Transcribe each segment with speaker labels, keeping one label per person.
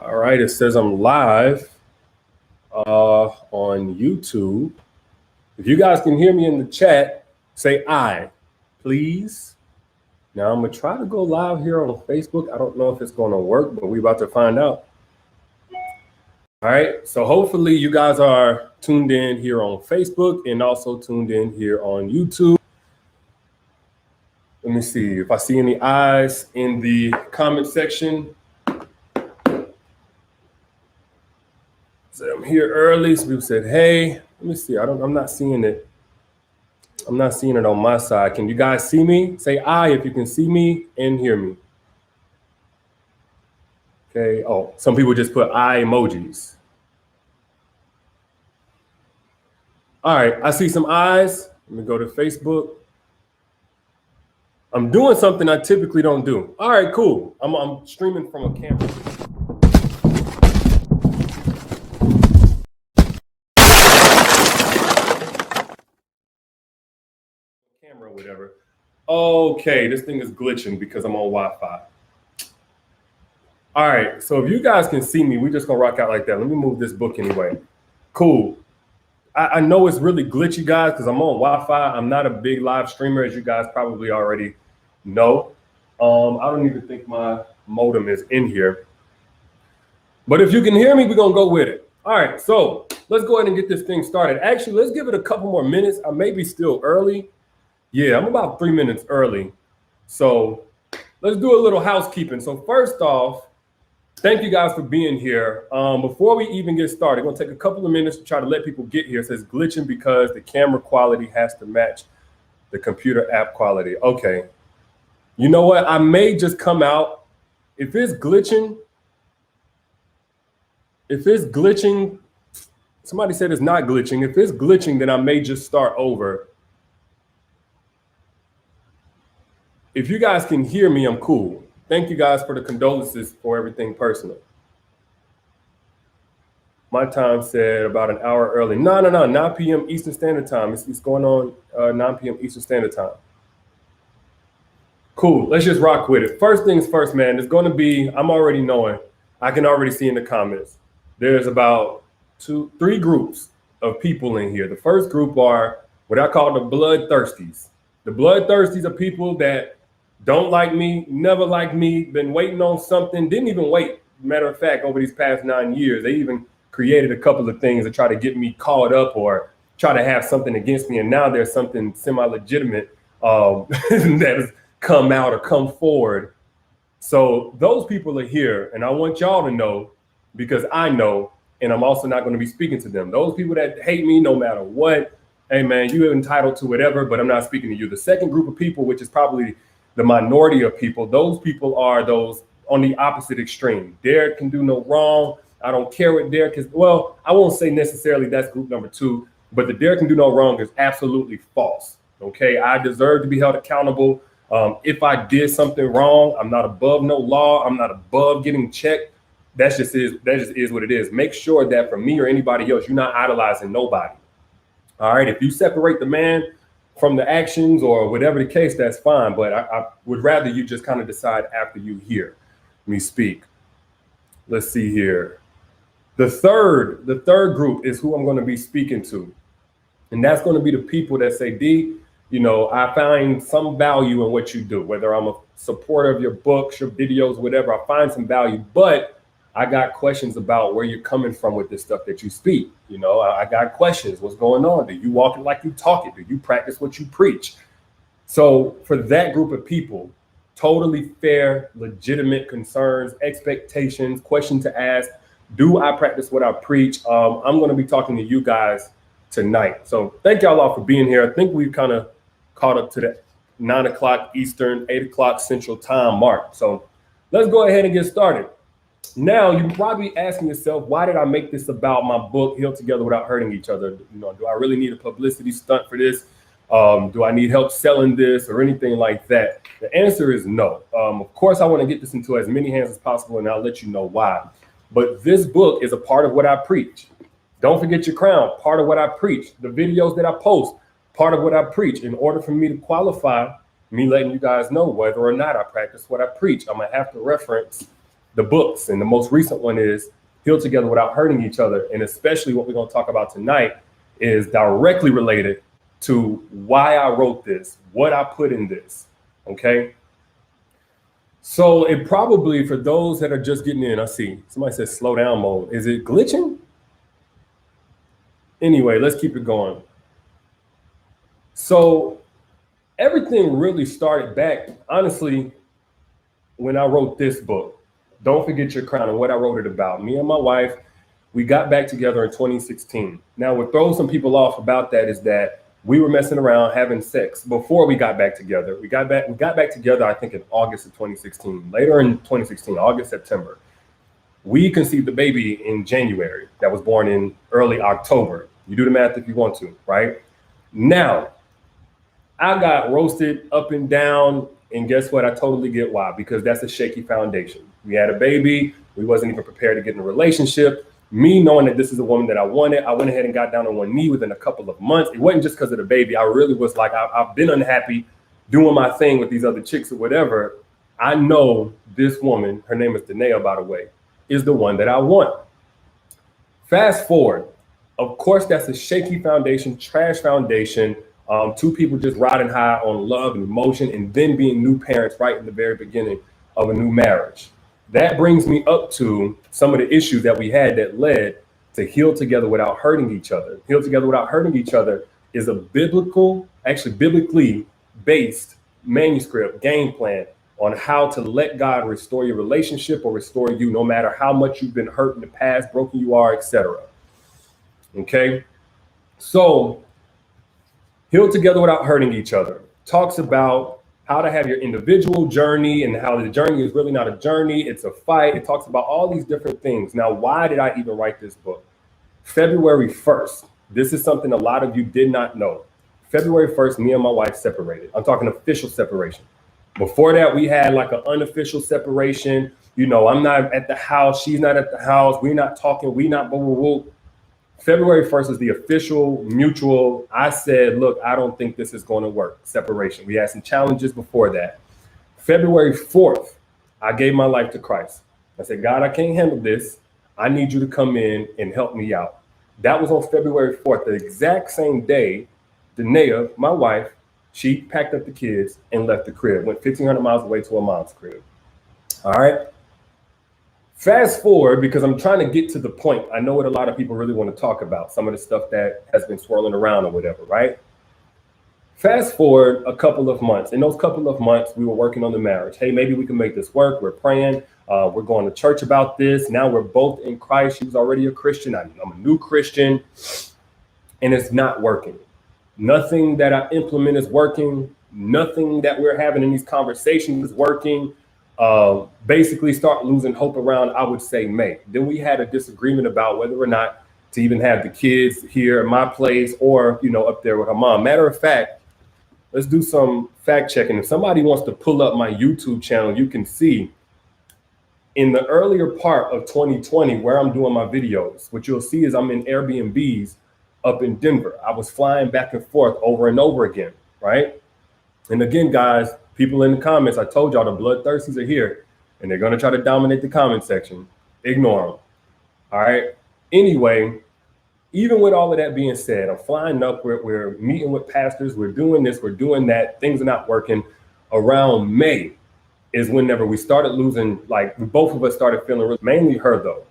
Speaker 1: All right, it says I'm live on YouTube. If you guys can hear me in the chat, say aye, please. Now I'm gonna try to go live here on Facebook. I don't know if it's gonna work, but we're about to find out. All right, so hopefully you guys are tuned in here on Facebook and also tuned in here on YouTube. Let me see if I see any ayes in the comment section. So I'm here early. So people said, hey, let me see. I'm not seeing it. I'm not seeing it on my side. Can you guys see me? Say aye if you can see me and hear me. Okay. Oh, some people just put eye emojis. All right. I see some eyes. Let me go to Facebook. I'm doing something I typically don't do. All right, cool. I'm streaming from a camera. Camera, whatever. Okay, this thing is glitching because I'm on Wi-Fi. All right, so if you guys can see me, we're just gonna rock out like that. Let me move this book anyway. Cool. I know it's really glitchy, guys, because I'm on Wi-Fi. I'm not a big live streamer, as you guys probably already know. I don't even think my modem is in here. But if you can hear me, we're gonna go with it. All right, so let's go ahead and get this thing started. Actually, let's give it a couple more minutes. I may be still early. Yeah, I'm about 3 minutes early. So let's do a little housekeeping. So first off, thank you guys for being here. Before we even get started, I'm gonna take a couple of minutes to try to let people get here. It says glitching because the camera quality has to match the computer app quality. Okay. You know what? I may just come out. If it's glitching, somebody said it's not glitching. If it's glitching, then I may just start over. If you guys can hear me, I'm cool. Thank you guys for the condolences for everything personal. My time said about an hour early. No, 9 p.m. Eastern Standard Time. It's going on 9 p.m. Eastern Standard Time. Cool, let's just rock with it. First things first, man, it's gonna be, I'm already knowing, I can already see in the comments, there's about 3 groups of people in here. The first group are what I call the bloodthirsties. The bloodthirsties are people that don't like me, never liked me, been waiting on something, didn't even wait. Matter of fact, over these past 9 years, they even created a couple of things to try to get me caught up or try to have something against me. And now there's something semi-legitimate that has come out or come forward. So those people are here, and I want y'all to know, because I know, and I'm also not going to be speaking to them. Those people that hate me no matter what, hey man, you're entitled to whatever, but I'm not speaking to you. The second group of people, which is probably the minority of people, those people are those on the opposite extreme. Derrick can do no wrong. I don't care what Derrick is. Well, I won't say necessarily that's group number 2, but the Derrick can do no wrong is absolutely false. Okay, I deserve to be held accountable. If I did something wrong, I'm not above no law. I'm not above getting checked. That just is what it is. Make sure that for me or anybody else, you're not idolizing nobody. All right, if you separate the man from the actions or whatever the case, that's fine. But I would rather you just kind of decide after you hear me speak. Let's see here. The third group is who I'm going to be speaking to. And that's going to be the people that say, D, you know, I find some value in what you do, whether I'm a supporter of your books, your videos, whatever, I find some value, but I got questions about where you're coming from with this stuff that you speak. You know, I got questions. What's going on? Do you walk it like you talk it? Do you practice what you preach? So for that group of people, totally fair, legitimate concerns, expectations, question to ask. Do I practice what I preach? I'm going to be talking to you guys tonight. So thank y'all all for being here. I think we've kind of caught up to that 9 o'clock Eastern, 8 o'clock Central Time mark. So let's go ahead and get started. Now, you're probably asking yourself, why did I make this about my book, Heal Together Without Hurting Each Other? You know, do I really need a publicity stunt for this? Do I need help selling this or anything like that? The answer is no. Of course, I want to get this into as many hands as possible, and I'll let you know why. But this book is a part of what I preach. Don't forget your crown, part of what I preach. The videos that I post, part of what I preach. In order for me to qualify, me letting you guys know whether or not I practice what I preach, I'm going to have to reference the books. And the most recent one is Heal Together Without Hurting Each Other. And especially what we're going to talk about tonight is directly related to why I wrote this, what I put in this, okay? So it probably, for those that are just getting in, I see somebody says slow down mode. Is it glitching? Anyway, let's keep it going. So everything really started back, honestly, when I wrote this book, Don't Forget Your Crown, and what I wrote it about. Me and my wife, we got back together in 2016. Now, what throws some people off about that is that we were messing around having sex before we got back together. We got back together, I think, in August of 2016. Later in 2016, August, September. We conceived the baby in January that was born in early October. You do the math if you want to, right? Now, I got roasted up and down, and guess what? I totally get why, because that's a shaky foundation. We had a baby. We wasn't even prepared to get in a relationship. Me knowing that this is a woman that I wanted, I went ahead and got down on one knee within a couple of months. It wasn't just because of the baby. I really was like, I've been unhappy doing my thing with these other chicks or whatever. I know this woman, her name is Danae, by the way, is the one that I want. Fast forward. Of course, that's a shaky foundation, trash foundation. Two people just riding high on love and emotion, and then being new parents right in the very beginning of a new marriage. That brings me up to some of the issues that we had that led to Heal Together Without Hurting Each Other. Heal Together Without Hurting Each Other is a biblically based manuscript game plan on how to let God restore your relationship or restore you, no matter how much you've been hurt in the past, broken you are, etc. Okay, so Heal Together Without Hurting Each Other talks about how to have your individual journey and how the journey is really not a journey, it's a fight. It talks about all these different things. Now, why did I even write this book? February 1st, this is something a lot of you did not know. February 1st, me and my wife separated. I'm talking official separation. Before that, we had like an unofficial separation. You know, I'm not at the house, she's not at the house, we're not talking, we not blah, blah, blah. February 1st is the official mutual. I said, look, I don't think this is going to work. Separation. We had some challenges before that. February 4th, I gave my life to Christ. I said, God, I can't handle this. I need you to come in and help me out. That was on February 4th, the exact same day. Danae, my wife, she packed up the kids and left the crib, went 1,500 miles away to her mom's crib. All right. Fast forward, because I'm trying to get to the point. I know what a lot of people really want to talk about, some of the stuff that has been swirling around or whatever, right? Fast forward a couple of months. In those couple of months, we were working on the marriage. Hey, maybe we can make this work. We're praying. We're going to church about this. Now we're both in Christ. She was already a Christian. I'm a new Christian. And it's not working. Nothing that I implement is working. Nothing that we're having in these conversations is working. Basically start losing hope around, I would say, May. Then we had a disagreement about whether or not to even have the kids here at my place or, you know, up there with her mom. Matter of fact, let's do some fact checking. If somebody wants to pull up my YouTube channel, you can see in the earlier part of 2020 where I'm doing my videos, what you'll see is I'm in Airbnbs up in Denver. I was flying back and forth over and over again, right? And again, guys, people in the comments, I told y'all the bloodthirsties are here and they're going to try to dominate the comment section. Ignore them. All right. Anyway, even with all of that being said, I'm flying up. We're meeting with pastors. We're doing this. We're doing that. Things are not working. Around May is whenever we started losing, like both of us started feeling, mainly her though.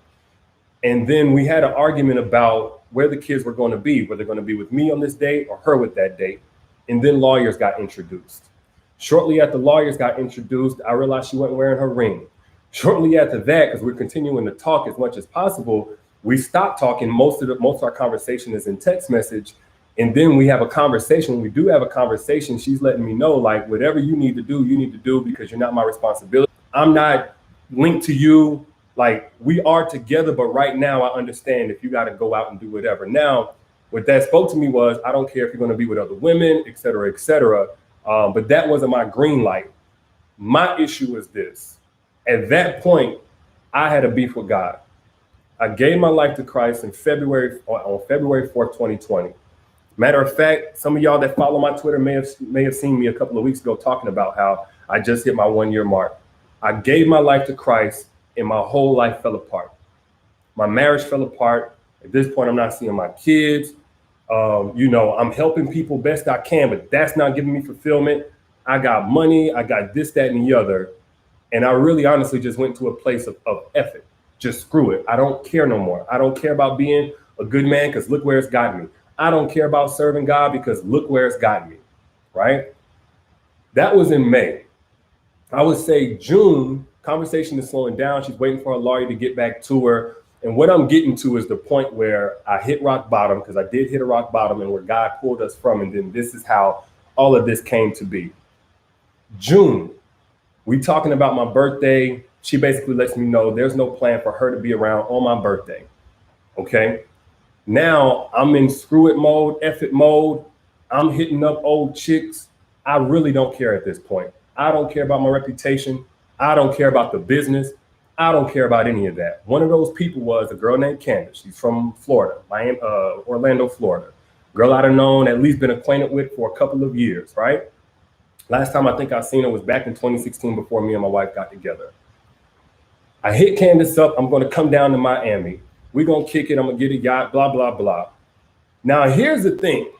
Speaker 1: And then we had an argument about where the kids were going to be, whether they're going to be with me on this date or her with that date. And then lawyers got introduced. Shortly after lawyers got introduced, I realized she wasn't wearing her ring. Shortly after that, because we're continuing to talk as much as possible, we stopped talking. Most of our conversation is in text message. And then we have a conversation. When we do have a conversation, she's letting me know, like, whatever you need to do because you're not my responsibility. I'm not linked to you. Like, we are together, but right now I understand if you got to go out and do whatever. Now, what that spoke to me was, I don't care if you're going to be with other women, et cetera, et cetera. But that wasn't my green light. My issue is this. At that point, I had a beef with God. I gave my life to Christ on February 4th, 2020. Matter of fact, some of y'all that follow my Twitter may have seen me a couple of weeks ago talking about how I just hit my 1 year mark. I gave my life to Christ and my whole life fell apart. My marriage fell apart. At this point, I'm not seeing my kids. I'm helping people best I can, but that's not giving me fulfillment. I got money, I got this, that, and the other. And I really honestly just went to a place of effort. Just screw it. I don't care no more. I don't care about being a good man because look where it's gotten me. I don't care about serving God because look where it's gotten me, right? That was in May. I would say June, conversation is slowing down. She's waiting for a lawyer to get back to her. And what I'm getting to is the point where I hit rock bottom, because I did hit a rock bottom, and where God pulled us from. And then this is how all of this came to be. June, we talking about my birthday. She basically lets me know there's no plan for her to be around on my birthday. Okay. Now I'm in screw it mode, F it mode. I'm hitting up old chicks. I really don't care at this point. I don't care about my reputation. I don't care about the business. I don't care about any of that. One of those people was a girl named Candace. She's from Florida, Orlando, Florida. Girl I'd have known, at least been acquainted with for a couple of years, right? Last time I think I seen her was back in 2016 before me and my wife got together. I hit Candace up. I'm going to come down to Miami. We're going to kick it. I'm going to get a yacht, blah, blah, blah. Now, here's the thing.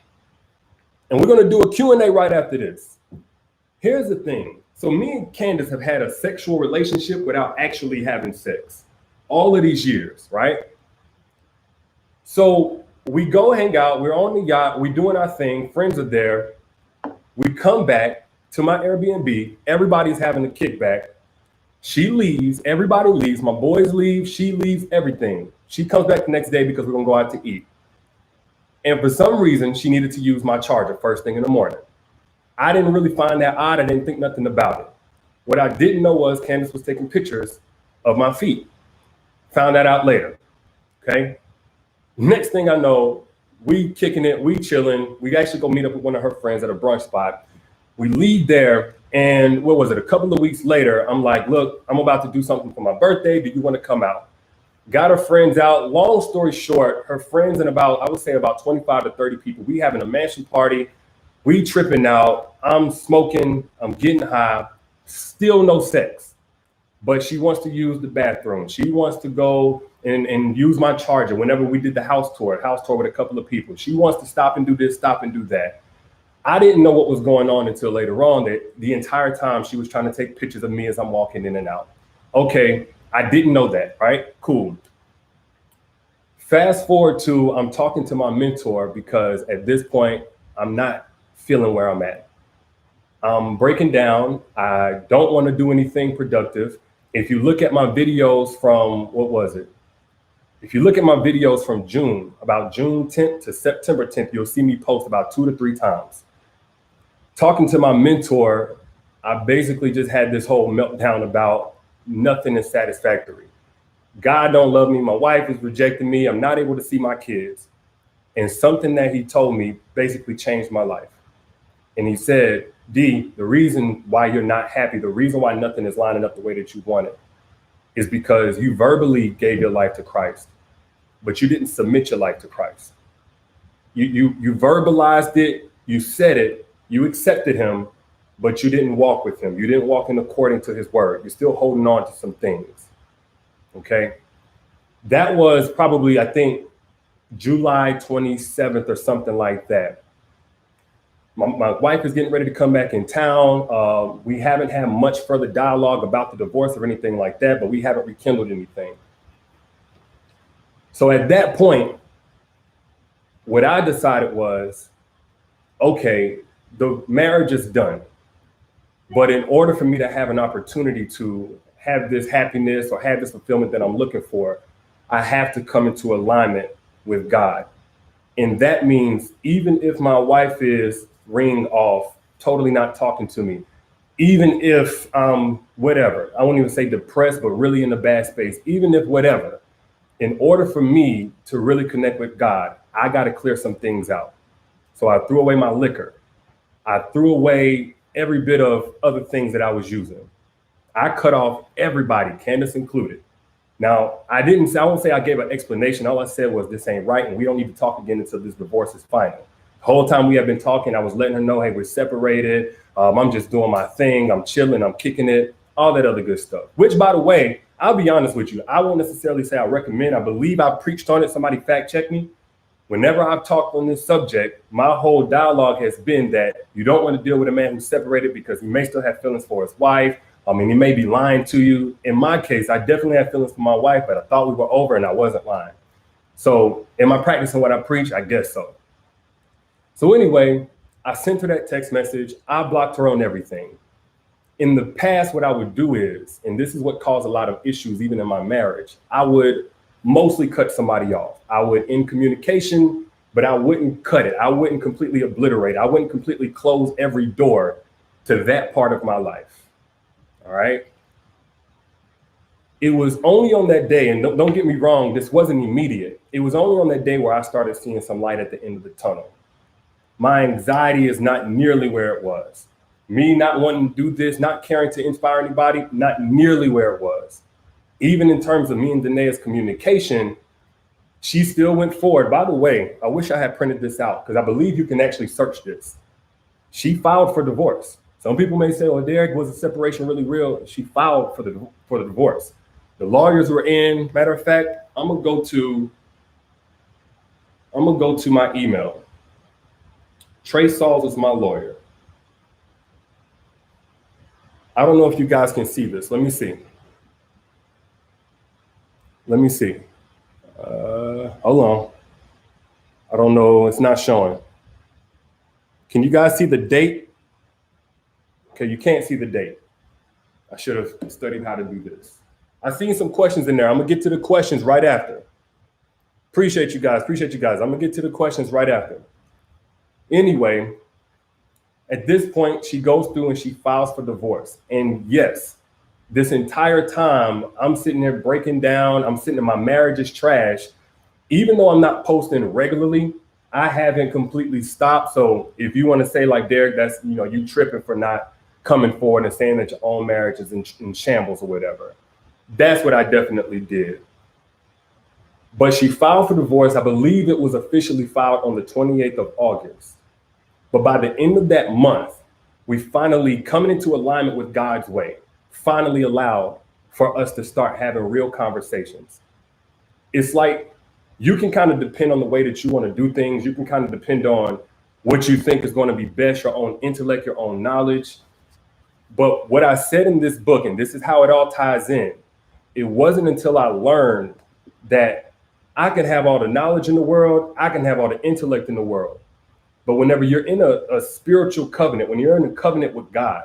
Speaker 1: And we're going to do a Q&A right after this. Here's the thing. So me and Candace have had a sexual relationship without actually having sex all of these years, right? So we go hang out. We're on the yacht. We're doing our thing. Friends are there. We come back to my Airbnb. Everybody's having a kickback. She leaves. Everybody leaves. My boys leave. She leaves, everything. She comes back the next day because we're going to go out to eat. And for some reason, she needed to use my charger first thing in the morning. I didn't really find that odd. I didn't think nothing about it. What I didn't know was Candace was taking pictures of my feet. Found that out later. Okay. Next thing I know, we kicking it, we chilling. We actually go meet up with one of her friends at a brunch spot. We leave there, and what was it? A couple of weeks later, I'm like, look, I'm about to do something for my birthday. Do you want to come out? Got her friends out. Long story short, her friends and I would say about 25 to 30 people. We having a mansion party. We tripping out. I'm smoking. I'm getting high. Still no sex. But she wants to use the bathroom. She wants to go and use my charger whenever we did the house tour with a couple of people. She wants to stop and do this, stop and do that. I didn't know what was going on until later on, that the entire time she was trying to take pictures of me as I'm walking in and out. Okay, I didn't know that, right? Cool. Fast forward to, I'm talking to my mentor because at this point, I'm not feeling where I'm at. I'm breaking down. I don't want to do anything productive. If you look at my videos from, what was it? If you look at my videos from June, about June 10th to September 10th, you'll see me post about 2 to 3 times. Talking to my mentor, I basically just had this whole meltdown about nothing is satisfactory. God don't love me. My wife is rejecting me. I'm not able to see my kids. And something that he told me basically changed my life. And he said, D, the reason why you're not happy, the reason why nothing is lining up the way that you want it is because you verbally gave your life to Christ, but you didn't submit your life to Christ. You verbalized it, you said it, you accepted him, but you didn't walk with him. You didn't walk in according to his word. You're still holding on to some things. Okay. That was probably, I think, July 27th or something like that. My wife is getting ready to come back in town. We haven't had much further dialogue about the divorce or anything like that, but we haven't rekindled anything. So at that point, what I decided was, okay, the marriage is done. But in order for me to have an opportunity to have this happiness or have this fulfillment that I'm looking for, I have to come into alignment with God. And that means even if my wife is ringing off, totally not talking to me, even if whatever, I won't even say depressed, but really in a bad space, even if whatever, in order for me to really connect with God, I got to clear some things out. So I threw away my liquor. I threw away every bit of other things that I was using. I cut off everybody, Candace included. Now, I won't say I gave an explanation. All I said was this ain't right, and we don't need to talk again until this divorce is final. The whole time we have been talking, I was letting her know, hey, we're separated. I'm just doing my thing. I'm chilling. I'm kicking it, all that other good stuff, which, by the way, I'll be honest with you. I won't necessarily say I recommend. I believe I preached on it. Somebody fact check me. Whenever I've talked on this subject, my whole dialogue has been that you don't want to deal with a man who's separated because he may still have feelings for his wife. I mean, he may be lying to you. In my case, I definitely have feelings for my wife, but I thought we were over and I wasn't lying. So am I practicing what I preach? I guess so. So anyway, I sent her that text message. I blocked her on everything. In the past, what I would do is, and this is what caused a lot of issues even in my marriage, I would mostly cut somebody off. I would end communication, but I wouldn't cut it. I wouldn't completely obliterate. I wouldn't completely close every door to that part of my life. All right. It was only on that day, and don't get me wrong, this wasn't immediate. It was only on that day where I started seeing some light at the end of the tunnel. My anxiety is not nearly where it was. Me not wanting to do this, not caring to inspire anybody, not nearly where it was. Even in terms of me and Danae's communication, she still went forward. By the way, I wish I had printed this out because I believe you can actually search this. She filed for divorce. Some people may say, "Oh, Derrick, was the separation really real?" She filed for the divorce. The lawyers were in. Matter of fact, I'm gonna go to my email. Trey Sauls is my lawyer. I don't know if you guys can see this. Let me see. Hold on. I don't know. It's not showing. Can you guys see the date? Okay, you can't see the date. I should have studied how to do this. I've seen some questions in there. I'm going to get to the questions right after. Appreciate you guys. I'm going to get to the questions right after. Anyway, at this point, she goes through and she files for divorce. And yes, this entire time, I'm sitting there breaking down. I'm sitting there, my marriage is trash. Even though I'm not posting regularly, I haven't completely stopped. So if you want to say like, Derrick, that's, you tripping for not coming forward and saying that your own marriage is in shambles or whatever. That's what I definitely did. But she filed for divorce. I believe it was officially filed on the 28th of August. But by the end of that month, we finally, coming into alignment with God's way, finally allowed for us to start having real conversations. It's like you can kind of depend on the way that you want to do things. You can kind of depend on what you think is going to be best, your own intellect, your own knowledge. But what I said in this book, and this is how it all ties in, it wasn't until I learned that I can have all the knowledge in the world, I can have all the intellect in the world. But whenever you're in a spiritual covenant, when you're in a covenant with God,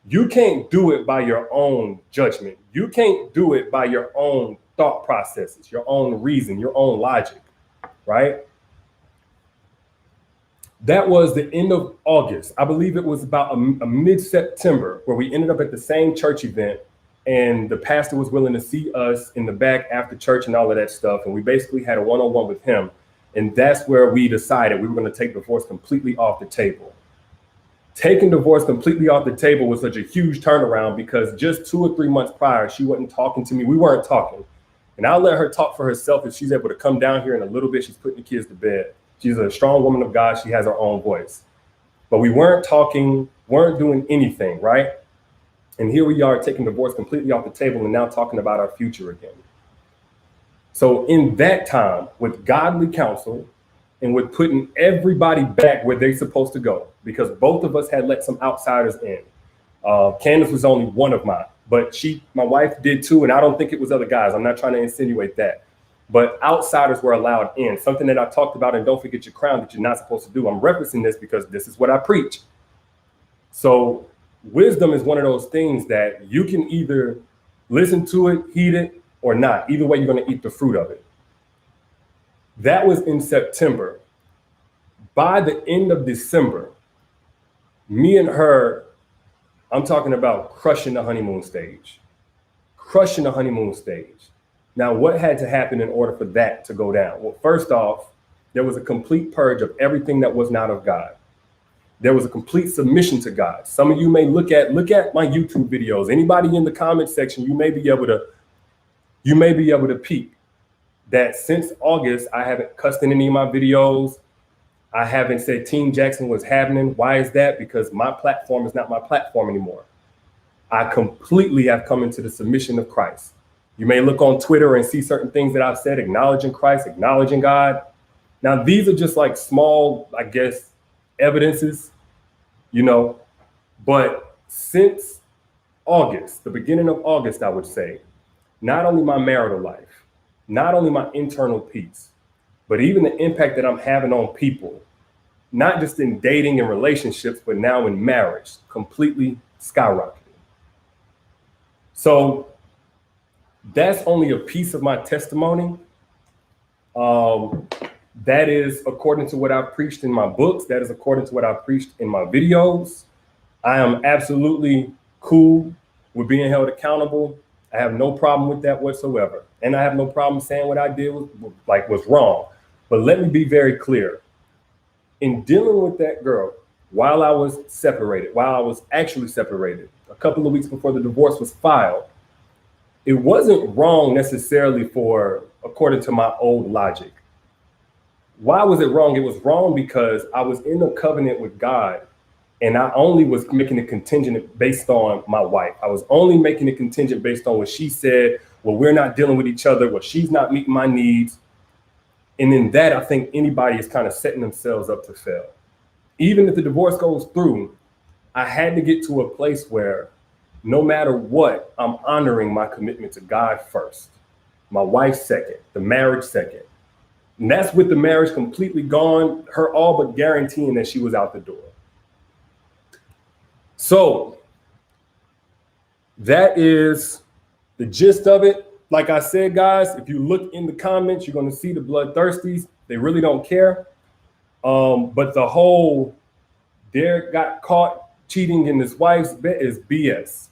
Speaker 1: you can't do it by your own judgment. You can't do it by your own thought processes, your own reason, your own logic, right? That was the end of August. I believe it was about a mid-September where we ended up at the same church event, and the pastor was willing to see us in the back after church and all of that stuff. And we basically had a one-on-one with him. And that's where we decided we were going to take divorce completely off the table. Taking divorce completely off the table was such a huge turnaround because just 2 or 3 months prior, she wasn't talking to me. We weren't talking. And I'll let her talk for herself if she's able to come down here in a little bit. She's putting the kids to bed. She's a strong woman of God. She has her own voice. But we weren't talking, weren't doing anything, right? And here we are taking divorce completely off the table and now talking about our future again. So in that time, with godly counsel and with putting everybody back where they're supposed to go, because both of us had let some outsiders in. Candace was only one of mine, but my wife did too, and I don't think it was other guys. I'm not trying to insinuate that. But outsiders were allowed in, something that I talked about in Don't Forget Your Crown that you're not supposed to do. I'm referencing this because this is what I preach. So wisdom is one of those things that you can either listen to it, heed it, or not. Either way, you're going to eat the fruit of it. That was in September. By the end of December, me and her, I'm talking about crushing the honeymoon stage. Crushing the honeymoon stage. Now, what had to happen in order for that to go down? Well, first off, there was a complete purge of everything that was not of God. There was a complete submission to God. Some of you may look at my YouTube videos. Anybody in the comment section, you may be able to peek that since August, I haven't cussed in any of my videos. I haven't said Team Jackson was happening. Why is that? Because my platform is not my platform anymore. I completely have come into the submission of Christ. You may look on Twitter and see certain things that I've said, acknowledging Christ, acknowledging God. Now, these are just like small, I guess, evidences, but since August, the beginning of August, I would say, not only my marital life, not only my internal peace, but even the impact that I'm having on people, not just in dating and relationships, but now in marriage, completely skyrocketed. So that's only a piece of my testimony. That is according to what I've preached in my books. That is according to what I've preached in my videos. I am absolutely cool with being held accountable. I have no problem with that whatsoever. And I have no problem saying what I did was wrong. But let me be very clear. In dealing with that girl, while I was actually separated, a couple of weeks before the divorce was filed, it wasn't wrong necessarily according to my old logic. Why was it wrong? It was wrong because I was in a covenant with God, and I only was making a contingent based on my wife. I was only making a contingent based on what she said. Well, we're not dealing with each other. Well, she's not meeting my needs. And in that, I think anybody is kind of setting themselves up to fail. Even if the divorce goes through, I had to get to a place where no matter what, I'm honoring my commitment to God first, my wife second, the marriage second. And that's with the marriage completely gone, her all but guaranteeing that she was out the door. So that is the gist of it. Like I said, guys, if you look in the comments, you're going to see the bloodthirsties. They really don't care. But the whole Derrick got caught cheating in his wife's bed is BS.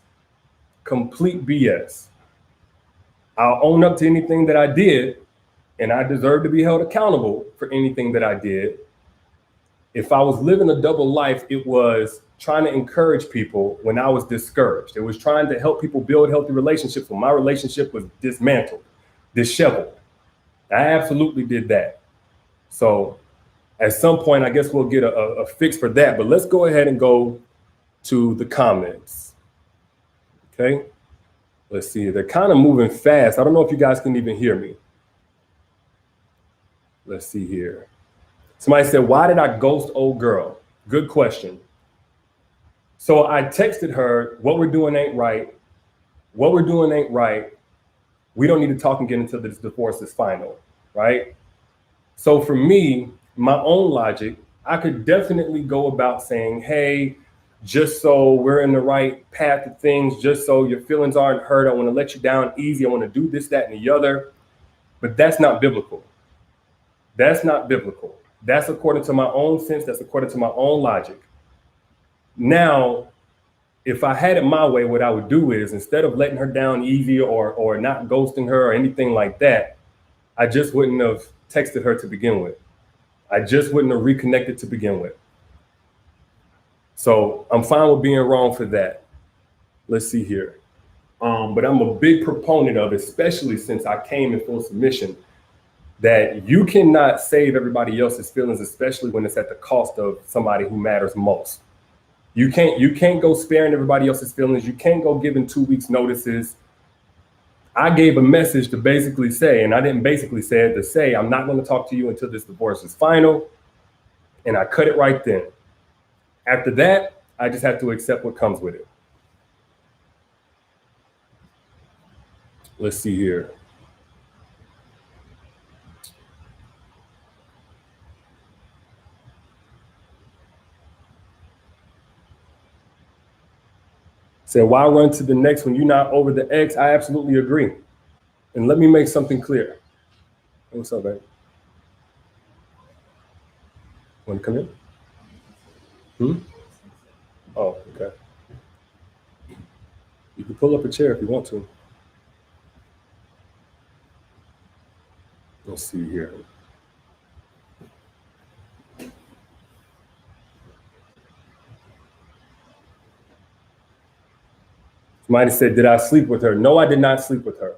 Speaker 1: Complete BS. I'll own up to anything that I did, and I deserve to be held accountable for anything that I did. If I was living a double life, it was trying to encourage people when I was discouraged. It was trying to help people build healthy relationships when my relationship was dismantled, disheveled. I absolutely did that. So at some point, I guess we'll get a fix for that. But let's go ahead and go to the comments. Okay. Let's see. They're kind of moving fast. I don't know if you guys can even hear me. Let's see here. Somebody said, why did I ghost old girl? Good question. So I texted her, what we're doing ain't right. What we're doing ain't right. We don't need to talk again until this divorce is final, right? So for me, my own logic, I could definitely go about saying, hey, just so we're in the right path of things, just so your feelings aren't hurt, I want to let you down easy. I want to do this, that, and the other. But that's not biblical. That's not biblical. That's according to my own sense. That's according to my own logic. Now, if I had it my way, what I would do is instead of letting her down easy or not ghosting her or anything like that, I just wouldn't have texted her to begin with. I just wouldn't have reconnected to begin with. So I'm fine with being wrong for that. Let's see here. But I'm a big proponent of, especially since I came in full submission, that you cannot save everybody else's feelings, especially when it's at the cost of somebody who matters most. You can't go sparing everybody else's feelings. You can't go giving 2 weeks notices. I gave a message to basically say, and I didn't basically say it, to say, I'm not going to talk to you until this divorce is final. And I cut it right then. After that, I just have to accept what comes with it. Let's see here. Said, why run to the next when you're not over the ex? I absolutely agree. And let me make something clear. Hey, what's up, babe? Want to come in? Oh, okay. You can pull up a chair if you want to. Let's see here. Somebody said, did I sleep with her? No, I did not sleep with her.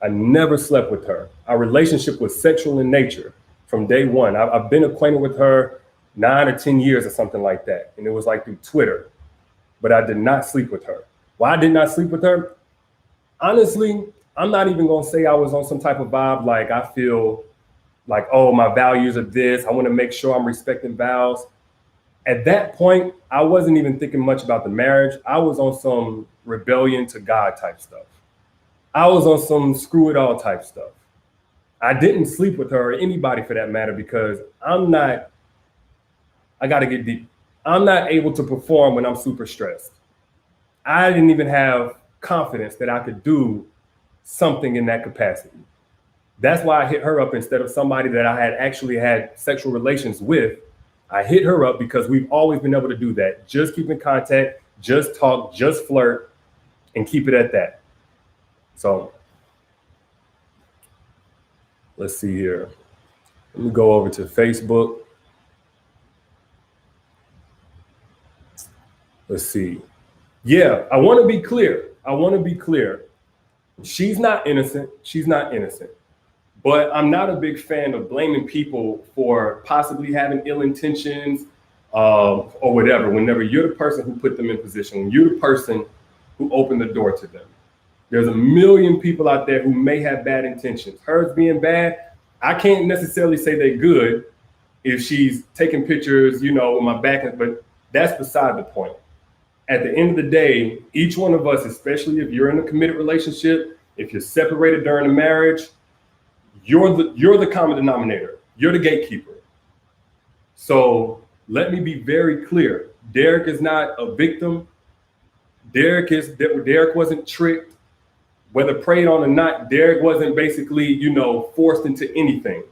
Speaker 1: I never slept with her. Our relationship was sexual in nature from day one. I've been acquainted with her 9 or 10 years or something like that. And it was like through Twitter, but I did not sleep with her. Why I did not sleep with her? Honestly, I'm not even gonna say I was on some type of vibe like I feel like, oh, my values are this. I want to make sure I'm respecting vows. At that point, I wasn't even thinking much about the marriage. I was on some rebellion to God type stuff. I was on some screw it all type stuff. I didn't sleep with her or anybody for that matter because I gotta get deep. I'm not able to perform when I'm super stressed. I didn't even have confidence that I could do something in that capacity. That's why I hit her up instead of somebody that I had actually had sexual relations with. I hit her up because we've always been able to do that. Just keep in contact, just talk, just flirt, and keep it at that. So let's see here. Let me go over to Facebook. Let's see. Yeah, I want to be clear. She's not innocent. But I'm not a big fan of blaming people for possibly having ill intentions or whatever. Whenever you're the person who put them in position, when you're the person who opened the door to them. There's a million people out there who may have bad intentions. Hers being bad, I can't necessarily say they're good if she's taking pictures, with my back, but that's beside the point. At the end of the day, each one of us, especially if you're in a committed relationship, if you're separated during a marriage, you're the common denominator. You're the gatekeeper. So let me be very clear. Derrick is not a victim. Derrick wasn't tricked. Whether preyed on or not, Derrick wasn't basically, forced into anything.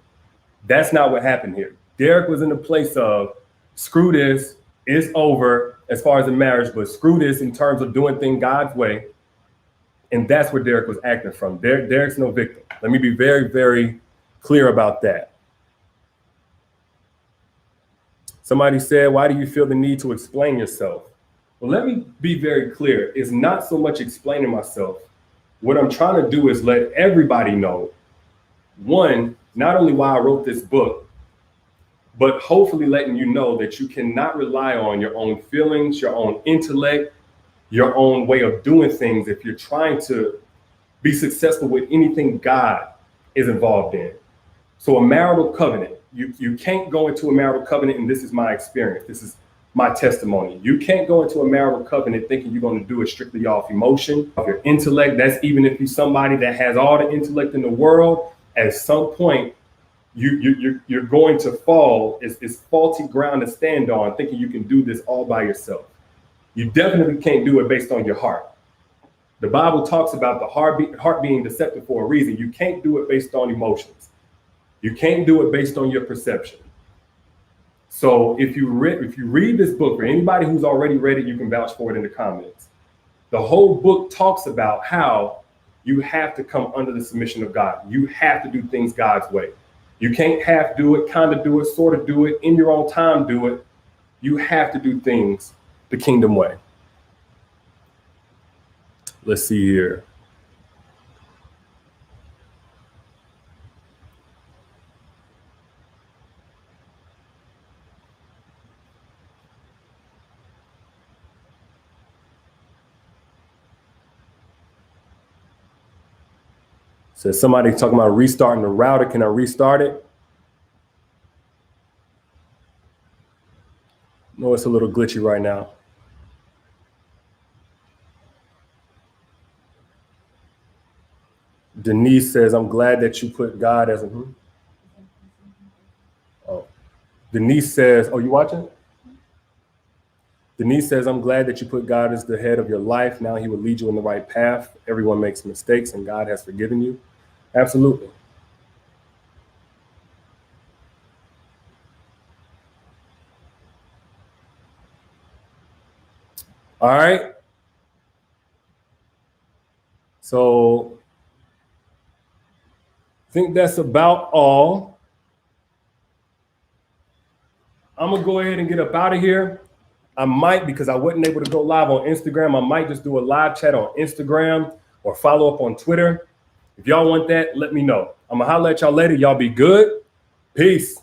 Speaker 1: That's not what happened here. Derrick was in a place of screw this, it's over as far as the marriage, but screw this in terms of doing things God's way. And that's where Derrick was acting from. Derrick's no victim. Let me be very, very clear about that. Somebody said, why do you feel the need to explain yourself? Well, let me be very clear. It's not so much explaining myself. What I'm trying to do is let everybody know, one, not only why I wrote this book, but hopefully letting you know that you cannot rely on your own feelings, your own intellect, your own way of doing things if you're trying to be successful with anything God is involved in. So a marital covenant, you can't go into a marital covenant, and this is my experience, this is my testimony. You can't go into a marital covenant thinking you're going to do it strictly off emotion, off your intellect. That's even if you're somebody that has all the intellect in the world. At some point, you're going to fall. It's faulty ground to stand on, thinking you can do this all by yourself. You definitely can't do it based on your heart. The Bible talks about the heart being deceptive for a reason. You can't do it based on emotions. You can't do it based on your perception. So if you read this book, for anybody who's already read it, you can vouch for it in the comments. The whole book talks about how you have to come under the submission of God. You have to do things God's way. You can't half do it, kind of do it, sort of do it, in your own time do it. You have to do things the kingdom way. Let's see here. So somebody talking about restarting the router. Can I restart it? No, it's a little glitchy right now. Denise says, I'm glad that you put God as a... Oh, Denise says, oh, you watching? Denise says, I'm glad that you put God as the head of your life. Now he will lead you in the right path. Everyone makes mistakes and God has forgiven you. Absolutely. All right. So I think that's about all. I'm going to go ahead and get up out of here. I might, because I wasn't able to go live on Instagram, I might just do a live chat on Instagram or follow up on Twitter. If y'all want that, let me know. I'm going to holler at y'all later. Y'all be good. Peace.